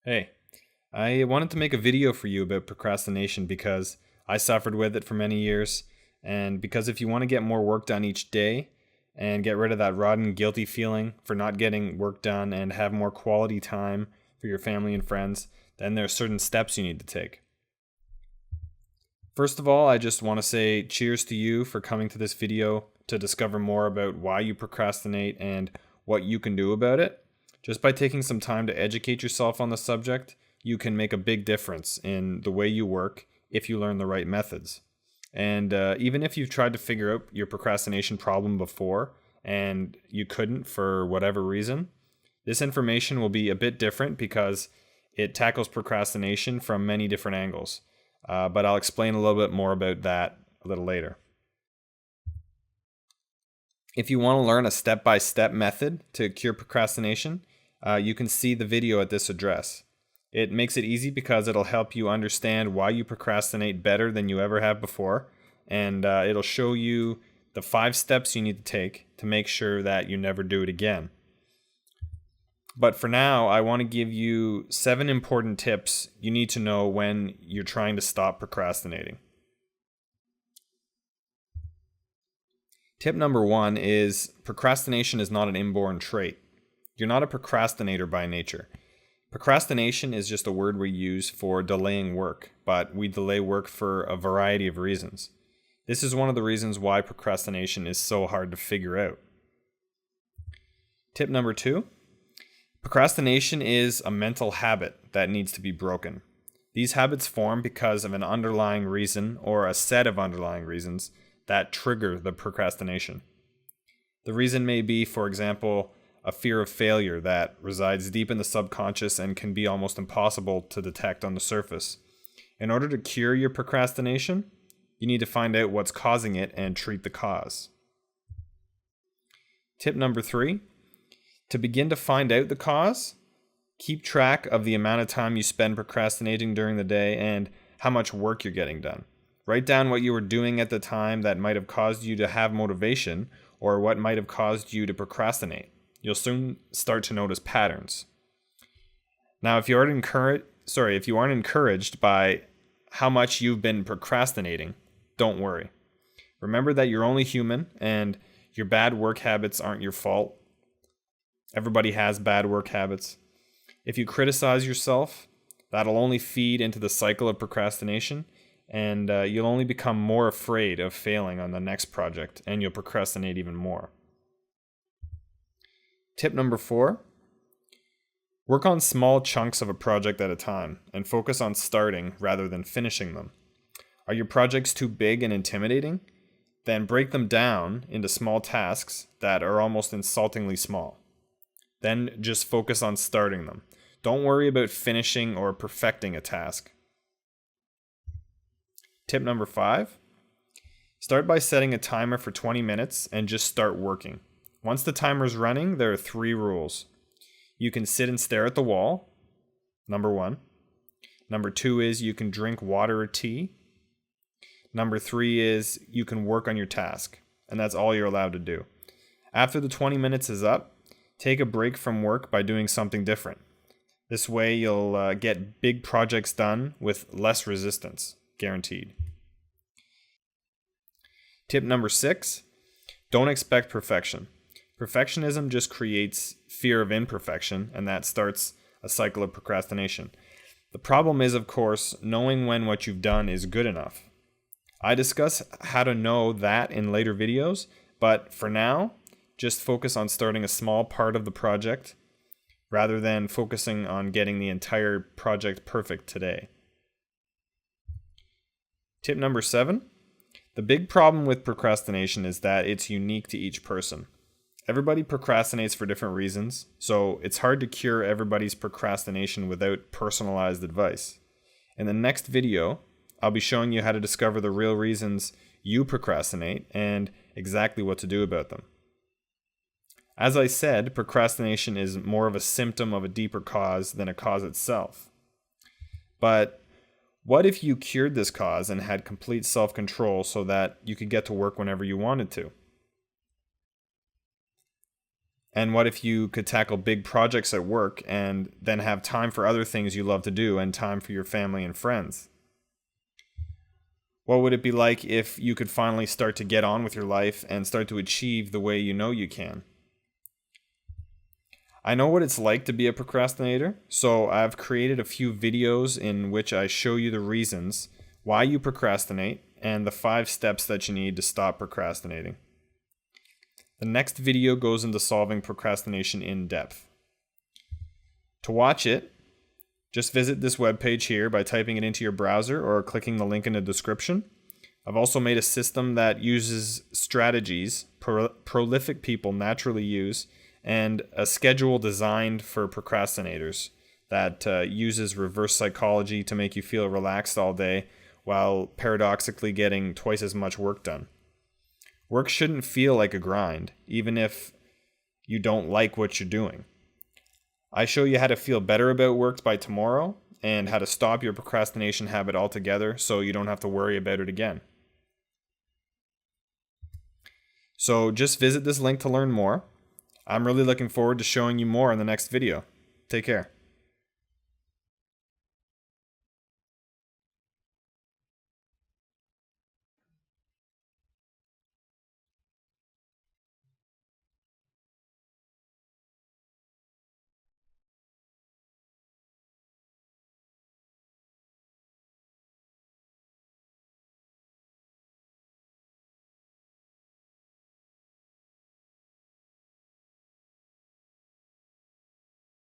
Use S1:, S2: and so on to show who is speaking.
S1: Hey, I wanted to make a video for you about procrastination because I suffered with it for many years. And because if you want to get more work done each day and get rid of that rotten, guilty feeling for not getting work done and have more quality time for your family and friends, then there are certain steps you need to take. First of all, I just want to say cheers to you for coming to this video to discover more about why you procrastinate and what you can do about it. Just by taking some time to educate yourself on the subject, you can make a big difference in the way you work if you learn the right methods. And even if you've tried to figure out your procrastination problem before and you couldn't for whatever reason, this information will be a bit different because it tackles procrastination from many different angles. But I'll explain a little bit more about that a little later. If you want to learn a step-by-step method to cure procrastination, you can see the video at this address. It makes it easy because it'll help you understand why you procrastinate better than you ever have before, and it'll show you the 5 steps you need to take to make sure that you never do it again. But for now, I want to give you 7 important tips you need to know when you're trying to stop procrastinating. Tip number 1 is procrastination is not an inborn trait. You're not a procrastinator by nature. Procrastination is just a word we use for delaying work, but we delay work for a variety of reasons. This is one of the reasons why procrastination is so hard to figure out. Tip number 2, procrastination is a mental habit that needs to be broken. These habits form because of an underlying reason or a set of underlying reasons that trigger the procrastination. The reason may be, for example, a fear of failure that resides deep in the subconscious and can be almost impossible to detect on the surface. In order to cure your procrastination, you need to find out what's causing it and treat the cause. Tip number 3, to begin to find out the cause, keep track of the amount of time you spend procrastinating during the day and how much work you're getting done. Write down what you were doing at the time that might have caused you to have motivation or what might have caused you to procrastinate. You'll soon start to notice patterns. Now, if you aren't encouraged by how much you've been procrastinating, don't worry. Remember that you're only human and your bad work habits aren't your fault. Everybody has bad work habits. If you criticize yourself, that'll only feed into the cycle of procrastination, and you'll only become more afraid of failing on the next project, and you'll procrastinate even more. Tip number 4, work on small chunks of a project at a time and focus on starting rather than finishing them. Are your projects too big and intimidating? Then break them down into small tasks that are almost insultingly small. Then just focus on starting them. Don't worry about finishing or perfecting a task. Tip number 5, start by setting a timer for 20 minutes and just start working. Once the timer's running, there are 3 rules. You can sit and stare at the wall, number 1. Number 2 is you can drink water or tea. Number 3 is you can work on your task, and that's all you're allowed to do. After the 20 minutes is up, take a break from work by doing something different. This way you'll get big projects done with less resistance, guaranteed. Tip number 6, don't expect perfection. Perfectionism just creates fear of imperfection, and that starts a cycle of procrastination. The problem is, of course, knowing when what you've done is good enough. I discuss how to know that in later videos, but for now, just focus on starting a small part of the project rather than focusing on getting the entire project perfect today. Tip number 7, the big problem with procrastination is that it's unique to each person. Everybody procrastinates for different reasons, so it's hard to cure everybody's procrastination without personalized advice. In the next video, I'll be showing you how to discover the real reasons you procrastinate and exactly what to do about them. As I said, procrastination is more of a symptom of a deeper cause than a cause itself. But what if you cured this cause and had complete self-control so that you could get to work whenever you wanted to? And what if you could tackle big projects at work and then have time for other things you love to do and time for your family and friends? What would it be like if you could finally start to get on with your life and start to achieve the way you know you can? I know what it's like to be a procrastinator, so I've created a few videos in which I show you the reasons why you procrastinate and the 5 steps that you need to stop procrastinating. The next video goes into solving procrastination in depth. To watch it, just visit this webpage here by typing it into your browser or clicking the link in the description. I've also made a system that uses strategies prolific people naturally use and a schedule designed for procrastinators that uses reverse psychology to make you feel relaxed all day while paradoxically getting twice as much work done. Work shouldn't feel like a grind, even if you don't like what you're doing. I show you how to feel better about work by tomorrow and how to stop your procrastination habit altogether so you don't have to worry about it again. So just visit this link to learn more. I'm really looking forward to showing you more in the next video. Take care.